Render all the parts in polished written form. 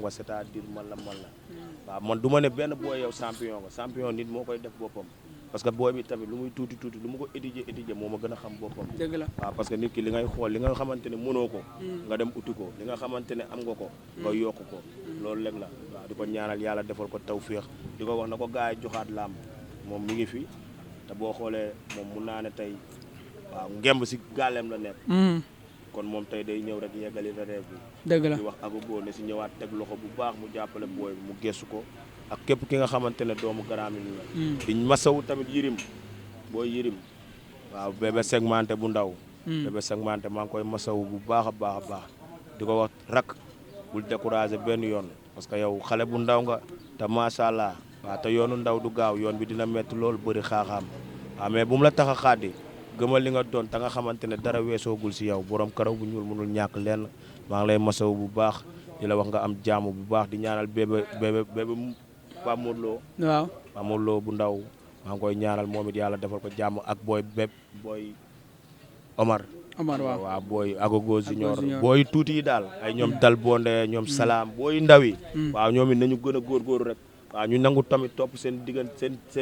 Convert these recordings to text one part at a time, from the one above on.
nga c'est-à-dire man la waaw man du ma ne benn booy yow champion nit moo koy def boppam parce que booy bi tamit lu muy tuuti lu mu ko étudier moo ma gën a xam boppam. dëgg la waaw parce que nit ki li ngay xool li nga xamante ne mënoo ko nga dem uti ko li nga xamante ne am nga ko nga yokk ko loolu léegi la waaw di ko ñaanal yàlla defal ko tawféex di ko wax na ko gars yi joxaat làmb moom mi ngi fi te boo xoolee moom mun naa ne tey waaw ngemb si gaaleem la nekk kon moom tey day ñëw rek yeggali rêve bi dëgg la di wax Agogo ne si ñëwaat teg loxo bu baax mu jàppale booy bi mu gestu ko ak képp ki nga xamante ne doomu Grand Médine la di masawu tamit yirim booy yirim waaw bébé segmenté bu ndaw bébé segmenté maa ngi koy masawu bu baax a baax di ko wax rak bul découragé benn yoon parce que yow xale bu ndaw nga te macha allah waaw te yoonu ndaw du gaaw yoon bi dina métti loolu bëri xaaxaam waaw mais bu mu la tax a xaadi gëmal li nga doon te nga xamante ne dara weesoogul si yow borom karaw bu ñuul mënul ñàkk lenn maa ngi lay masawu bu baax di la wax nga am jàmm bu baax di ñaanal bébé Pape Modou Lo waaw Pape Modou Lo bu ndaw maa ngi koy ñaanal moom it yàlla defal ko jàmm ak booy Omar waaw booy Agogo Junior booy tuuti yi daal ay ñoom dal bonde ñoom salaam booy ndaw yi waaw ñoom it nañu gën a góorgóorlu rek waaw ñu nangu tamit topp seen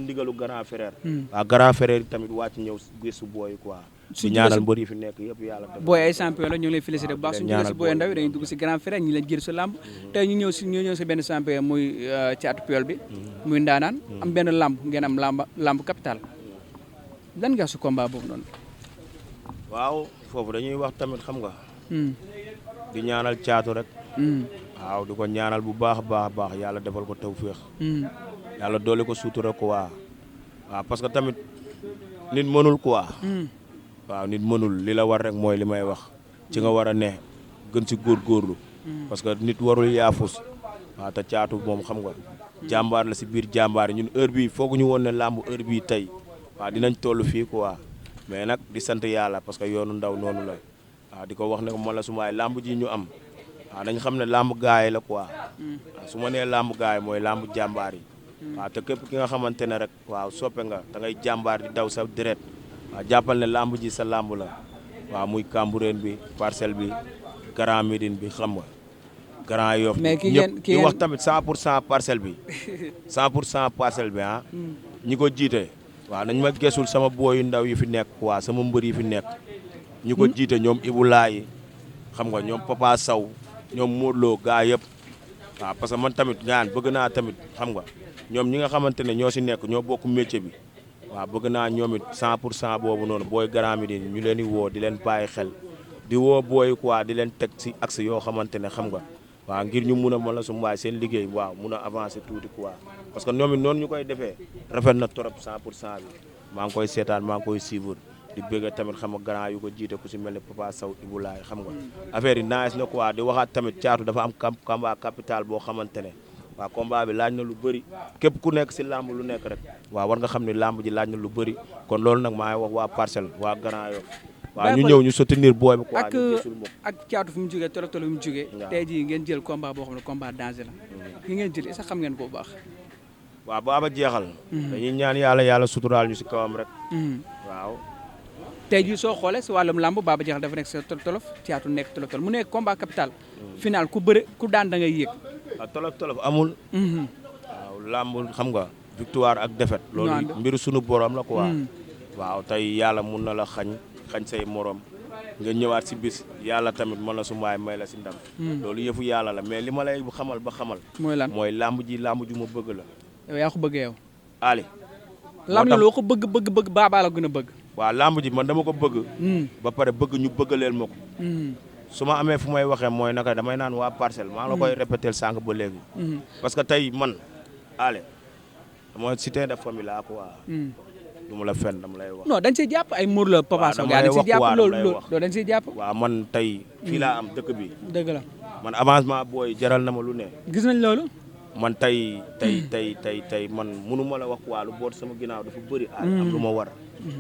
ndigalu grand frère waaw grand frère yi tamit wàcc ñëw gëstu booy quoi di ñaanal mbër yi fi nekk yëpp yàlla def booy ay champion la ñu ngi lay félicité bu baax suñu jógee si booy ndaw yi dañuy dugg si grand frère ñi leen jël sa làmb tey ñu ñëw si benn champion muy Thiatou Puyol bi muy ndaanaan am benn làmb ngeen am làmb capital lan nga su combat boobu noonu waaw foofu dañuy wax tamit xam nga di ñaanal Thiatou rek waaw di ko ñaanal bu baax a baax yàlla defal ko tawféex yàlla doole ko suutura ko waaw parce que tamit nit mënul quoi waaw nit mënul li la war rek mooy li may wax ci nga war a ne gën si góorgóorlu parce que nit warul yaafus waaw te Thiatou moom xam nga jàmbaar la si biir jàmbaar yi ñun heure bii foog ñu woon ne làmb heure bii tey waaw dinañ toll fii quoi mais nag di sant yàlla parce que yoonu ndaw noonu la waaw di ko wax ne ko man la sumaay làmb ji ñu am waaw dañ xam ne làmb gaay la quoi waaw su ma nee làmb gaay mooy làmb jàmbaar yi waaw te képp ki nga xamante ne rek waaw soppe nga da ngay jàmbaar di daw sa deret waaw jàppal ne làmb ji sa làmb la waaw muy Cambérène bi Parcelles bi Grand Médine bi xam nga Grand Yoff ñëpp di wax tamit 100% Parcelles bi 100% Parcelles bi ñi ko jiite waaw nañ ma gesul sama booyu ndaw yi fi nekk quoi sama mbër yi fi nekk ñi ko jiite ñoom Ibou Laye xam nga ñoom Papa Sow ñoom Modou Lo gaa yëpp waaw parce que man tamit gaan bëgg naa tamit xam nga ñoom ñi nga xamante ne ñoo si nekk ñoo bokk métier bi waaw bëgg naa ñoom it 100% boobu noonu booy Grand Médine ñu leen di woo di leen bàyyi xel di woo booy quoi di leen teg si axe yoo xamante ne xam nga waaw ngir ñu mun a mën la su mbaay seen liggéey waaw mun a avancer tuuti quoi parce que ñoom it noonu ñu koy defee rafet na trop 100% bi maa ngi koy seetaan maa ngi koy suivre di bëgg tamit xam nga grand yu ko jiite ku si mel ne Papa Sow Ibou Laye xam nga affaire yi nice na quoi di waxaat tamit Thiatou dafa am combat capital boo xamante ne waaw combat bi laaj na lu bëri képp ku nekk si làmb lu nekk rek waaw war nga xam ne làmb ji laaj na lu bëri kon loolu nag maa ngi wax waa Parcelles waa Grand Yoff waaw ñu ñëw ñu soutenir booy bi quoi ak Thiatou fi mu jógee tolo fi mu jógee tey jii ngeen jël combat boo xam ne combat danger la ki ngeen jël sax xam ngeen ko bu baax waaw baaba jeexal dañuy ñaan yàlla suturaal ñu si kawam rek waaw tey jii soo xoolee si wàllum làmb baaba jeexal dafa nekk sa tolof Thiatou nekk tolof mu nekk combat capital final ku bëre ku daan da ngay yéeg waaw tolof amul waaw làmb xam nga victoire ak défaite loolu mbiru sunu borom la quoi waaw tey yàlla mun na la xañ say morom nga ñëwaat si bis yàlla tamit mën la su maay may la si ndam loolu yëfu yàlla la mais li ma lay xamal mooy lan mooy làmb ji làmb ju ma bëgg la yow yaa ko bëgg yow Ali lamb la loo ko bëgg baabaa la gën a bëgg waaw làmb ji man dama ko bëgg ba pare bëgg ñu bëggaleel ma ko su ma amee fu may waxee mooy naka damay naan waa Parcelles maa ngi la koy répéter sànq ba léegi parce que tey man Ale dama cité de famille laa quoi du ma la fen dama lay wax non dañ siy jàpp ay mur la Papa Sow gaa dañ siy jàpp loolu dañ siy jàpp waaw man tey fii laa am dëkk bi dëgg la man avancement booy jaral na ma lu ne gis nañ loolu man tey man mënu ma la wax waa lu boot sama ginnaaw dafa bëri am lu ma war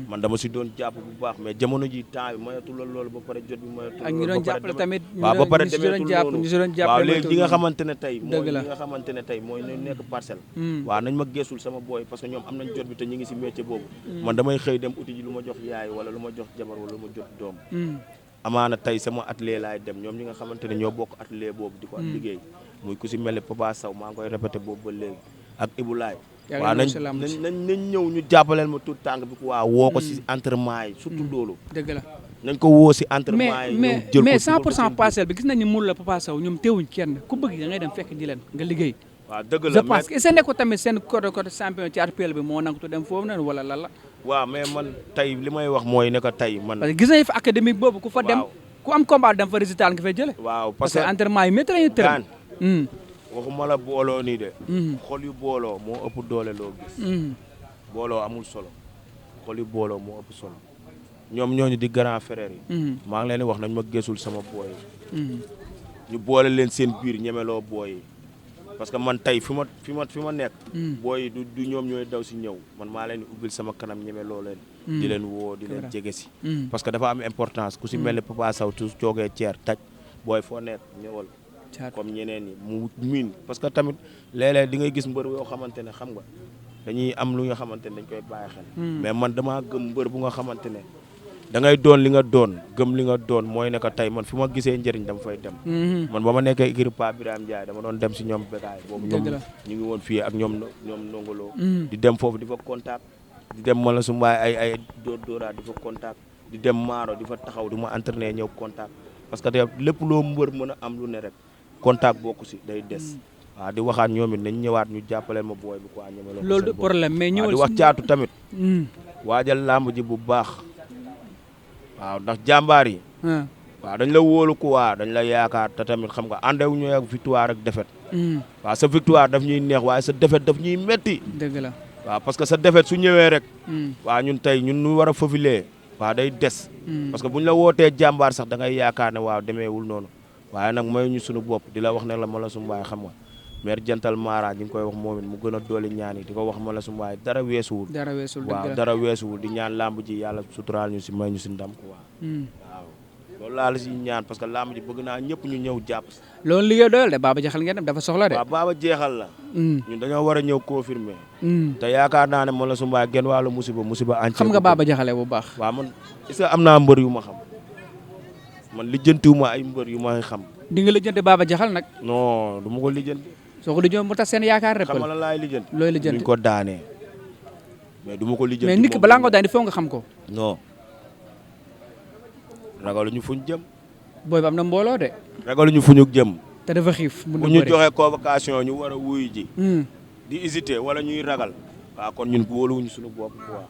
man dama si doon jàpp bu baax mais jamono ji temps bi mayatul loolu ba pare jot bi mayatul ak ñu doon jàppale tamit waaw ba pare demeetul noonu waaw léegi li nga xamante ne tey mooy dëgg la li nga xamante ne tey mooy ñu nekk Parcelles waaw nañ ma geesul sama booy parce que ñoom am nañ jot bi te ñu ngi si métier boobu man damay xëy dem uti ji lu ma jox yaay wala lu ma jox jabar wala lu ma jot doom amaana tey sama atelier laay dem ñoom ñi nga xamante ne ñoo bokk atelier boobu di ko liggéey muy ku si mel ni Papa Sow maa ngi koy répété boobu ba léegi ak Ibou Laye waaw nañ ñëw ñu jàppaleel ma tout tànk bi waaw woo ko si entraînement yi surtout loolu dëgg la nañ ko woo si entraînement yi ñoom jël ko mais 100% Parcelles bi gis nañ ni mun la Papa Sow ñoom teewuñ kenn ku bëgg da ngay dem fekk ji leen nga liggéey waaw dëgg la je pense que est-ce que tamit seen côté champion ci RPL bi moo nangutu dem foofu noonu wala lan la waaw mais man tey li may wax mooy ne que tey man parce que gis nañ fa académique boobu ku fa dem ku am combat dem fa résultat nga fay jële waaw parce que entraînement yi métti nañu tëral waxuma la booloo nii de xol yu booloo moo ëpp doole loo gis booloo amul solo xol yu booloo moo ëpp solo ñoom ñooñu di grand frère yi maa ngi leen di wax nañ ma gësul sama booy yi ñu boole leen seen biir ñemeloo booy yi parce que man tey fi ma nekk booy yi du ñoom ñooy daw si ñëw man maa leen di ubbil sama kanam ñemeloo leen di leen woo di leen jege si parce que dafa am importance ku si mel ni Papa Sow tu toogee ceer taj booy foo nekk ñëwal comme ñeneen ñi mu miin parce que tamit léeg-léeg di ngay gis mbër yoo xamante ne xam nga dañuy am lu nga xamante ne dañ koy bàyyi xel mais man damaa gëm mbër bu nga xamante ne da ngay doon li nga doon gëm li nga doon mooy ne que tey man fi ma gisee njëriñ dama fay dem man ba ma nekkee écurie Pape Birame Ndiaye dama doon dem si ñoom bégaay boobu ñoom ñu ngi woon fii ak ñoom nongoloo di dem foofu di fa contact di dem mala su mbaay ay dóoraa di fa contact di dem maaro di fa taxaw di ma entraîner ñëw contact parce que te lépp loo mbër mën a am lu ne rek contact bokku si day des waaw di waxaat ñoom it nañ ñëwaat ñu jàppale ma booy bi quoi ñeme loolu du problème mais ñëwal di wax caatu tamit waajal làmb ji bu baax waaw ndax jàmbaar yi waaw dañ la wóolu quoi dañ la yaakaar te tamit xam nga àndewuñu ak victoire ak défaite waaw sa victoire daf ñuy neex waaye sa défaite daf ñuy metti dëgg la waaw parce que sa défaite su ñëwee rek waaw ñun tey ñun ñu war a fafilee waaw day des parce que buñ la wootee jàmbaar sax da ngay yaakaar ne waaw demeewul noonu waaye nag may ñu suñu bopp di la wax ne la ma la su mbaay xam nga maire jantal Mara ñi ngi koy wax moom it mu gën a dooli ñaan yi di ko wax ma la su mbaay dara weesuwul waaw dara weesuwul di ñaan lamb ji yàlla suturaal ñu si may ñu si ndam quoi waaw loolu laa la si ñaan parce que lamb ji bëgg naa ñëpp ñu ñëw jàpp loolu liggéey doyal de Baba Jaxal ngeen dem dafa soxla de waaw Baba jeexal la ñun dañoo war a ñëw confirmer te yaakaar naa ne ma la su mbaay genn wàllu musiba xam nga Baba Jaxale bu baax waaw man est-ce que am naa mbër yu ma xam man lijjantiwuma ay mbër yu ma xam di nga lijjanti Baba Jaxal nag non du ma ko lijjanti soo ko lijjanti mu tax seen yaakaar rek xam nga lan laay lijjanti looy lijjanti duñ ko daanee mais du ma ko lijjanti mais nit ki balaa nga ko daane foo nga xam ko non ragaluñu fuñ jëm booy ba am na mbooloo de ragaluñu fuñu jëm te dafa xiif bu ñu joxee convocation ñu war a wuyu ji di hésiter wala ñuy ragal waaw kon ñun wóoluwuñu suñu bopp quoi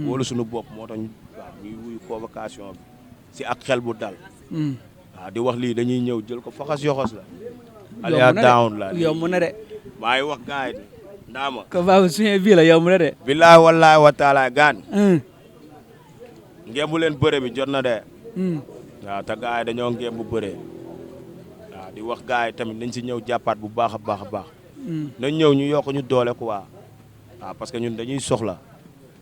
wóolu suñu bopp moo tax waaw ñuy wuyu convocation bi si ak xel bu dal waaw di wax lii dañuy ñëw jël ko faxas yoxos la aliya down la yow mu ne de maa ngi wax gaay yi ndaama ko baabu suñu bii la yow mu ne de billahi wallahi wa taala gaan ngembu leen bëre bi jot na de waaw te gaay yi dañoo ngembu bëre waaw di wax gaay yi tamit nañ si ñëw jàppaat bu baax a baax a baax nañ ñëw ñu yokk ñu doole quoi waaw parce que ñun dañuy soxla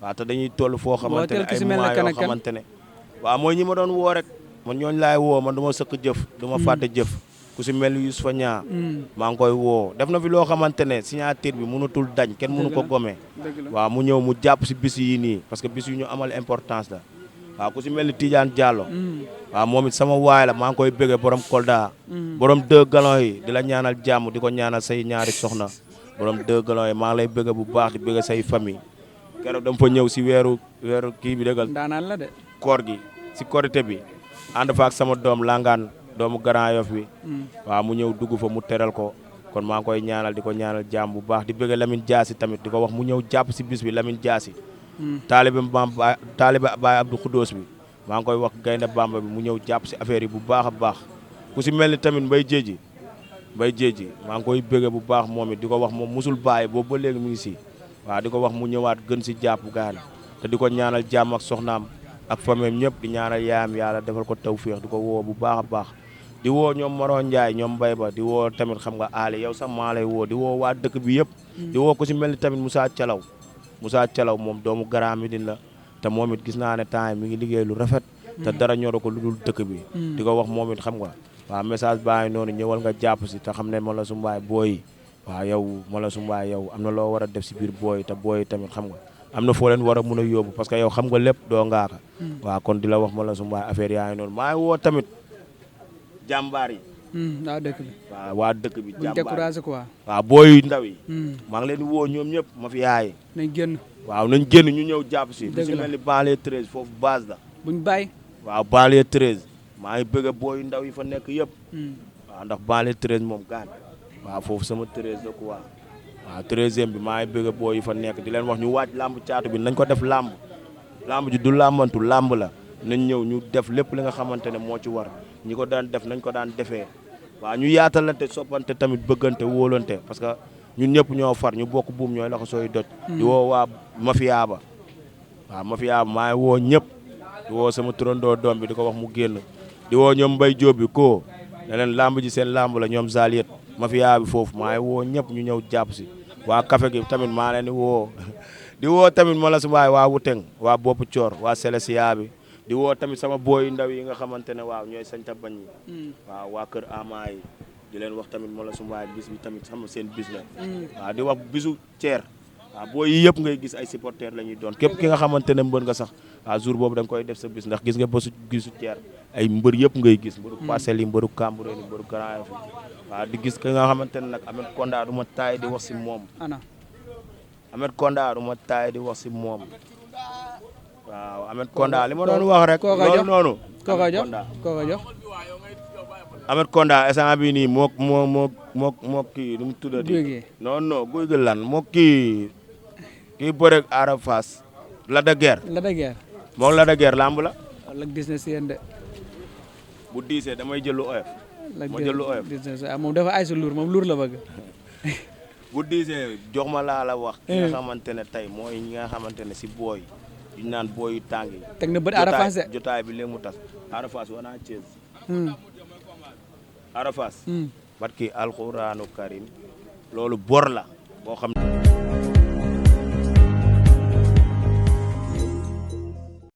waaw te dañuy toll foo xamante ne ay mois yoo xamante ne waaw mooy ñi ma doon woo rek man ñooñu laay woo man du ma sëkk jëf du ma fàtte jëf ku si mel ni Youssoufa Niang maa ngi koy woo def na fi loo xamante ne signature bi mënutul dañ kenn mënu ko gomee waaw mu ñëw mu jàpp si bis yi nii parce que bis yu ñu amal importance la waaw ku si mel ni Tidiane Diallo waaw moom it sama waay la maa ngi koy bëggee borom Kolda borom 2 galons yi di la ñaanal jàmm di ko ñaanal say ñaari soxna borom 2 galons yi maa ngi lay bëggee bu baax di bëggee say famille keroog dama fa ñëw si weeru kii bi dëggal daanaan la de koor gi si korité bi ànd fa ak sama doom langaan doomu Grand Yoff bi waaw mu ñëw dugg fa mu teral ko kon maa ngi koy ñaanal di ko ñaanal jàmm bu baax di bëgg Lamine Diassi tamit di ko wax mu ñëw jàpp si bis bi Lamine Diassi taalibe Baye Abdou Khoudous bi maa ngi koy wax Gaynde Bamba bi mu ñëw jàpp si affaire yi bu baax a baax ku si mel ni tamit Mbaye Jéeji maa ngi koy bëgg bu baax moom it di ko wax moom musul bàyyi boobu ba léegi mu ngi si waaw di ko wax mu ñëwaat gën si jàpp gaan te di ko ñaanal jàmm ak soxnaam ak famille ñëpp di ñaanal yaayam yàlla defal ko tawféex di ko woo bu baax a baax di woo ñoom Maro Ndiaye ñoom Mbaye ba di woo tamit xam nga Ali yow sax maa lay woo di woo waa dëkk bi yëpp di woo ko si mel ni tamit Moussa Thialaw moom doomu Grand Médine la te moom it gis naa ne temps mi ngi liggéey lu rafet te dara ñoro ko lu dul dëkk bi di ko wax moom it xam nga waaw message baa ngi noonu ñëwal nga jàpp si te xam ne man la su mbaay booyi waaw yow man la su mbaay yow am na loo war a def si biir booyi te booyi tamit xam nga am na foo leen war a mun a yóbbu parce que yow xam nga lépp doo ngaaka waaw kon di la wax man la su mbaay affaire yaa ngi noonu maa ngi woo tamit jàmbaar yi waa dëkk bi. waaw waa dëkk bi. buñ découragé quoi. waaw booy ndaw yi. maa ngi leen di woo ñoom ñëpp ma fi yaay. nañ génn. waaw nañ génn ñu ñëw jàpp si. dëgg la si mel ni banlieue 13 foofu base la. buñ bàyyi. waaw banlieue 13 maa ngi bëgg booy ndaw yi fa nekk yëpp. waaw ndax banlieue 13 moom gaan. waaw foofu sama 13 la quoi. waaw 13e bi maa ngi bëgg booy yi fa nekk di leen wax ñu waaj làmb caatu bi nañ ko def làmb. làmb ji du làmbantu làmb la nañ ñëw ñu def lépp li nga xamante ne moo ci war ñi ko daan def nañ ko daan defee. waaw ñu yaatalante soppante tamit bëggante wóolante parce que ñun ñëpp ñoo far ñu bokk buum ñooy la ko sooy doj. di woo waa mafia ba. waaw mafia ba maa ngi woo ñëpp. di woo sama turandoo doom bi di ko wax mu génn. di woo ñoom Mbaye Diop bi ko ne leen lamb ji seen lamb la ñoom Zaliet mafia bi foofu maa ngi woo ñëpp ñu ñëw jàpp si. waa café gi tamit maa leen di woo di woo tamit ma la su waay waa Wuteng waa Bopp Coor waa Sélésia bi di woo tamit sama booy ndaw yi nga xamante ne waaw ñooy sañta bañ yi. waaw waa kër Ama yi di leen wax tamit ma la su waay bis bi tamit xam seen bis la. waaw di wax bisu Thier. waaw booy yi yëpp ngay gis ay supporters la ñuy doon képp ki nga xamante ne mbër nga sax waaw jour boobu da nga koy def sa bis ndax gis nga bésu gisu Thier ay mbër yëpp ngay gis mbëru Parcelles yi mbëru Cambérène yi mbëru Grand Yoff waaw di gis ki nga xamante ne nag Ahmed Konda du ma taay di wax si moom. Ahmed Konda du ma taay di wax si moom. waaw Ahmed Konda li ma doon wax rek. loolu noonu koo ko jox Ahmed Konda instant bii nii moo kii nu mu tuddati. non guy gi lan moo kii bëreeg Ada Fass. Lac de Guiers. moom Lac de Guiers lamb la. Lac dis na si yéen de. bu diisee damay jël lu oyof. ma jël lu oyof moom dafa ay sa luur moom luur la bëgg. bu diisee jox ma laa la wax. ki nga xamante ne tey mooy ñi nga xamante ne si booy yi ñu naan booy yu tàng yi. teg na bët Ada Fass de jotaay bi léegi mu tas Ada Fass wana Thiès. Ada Fass. barki alxuraanu karim loolu bor la boo xam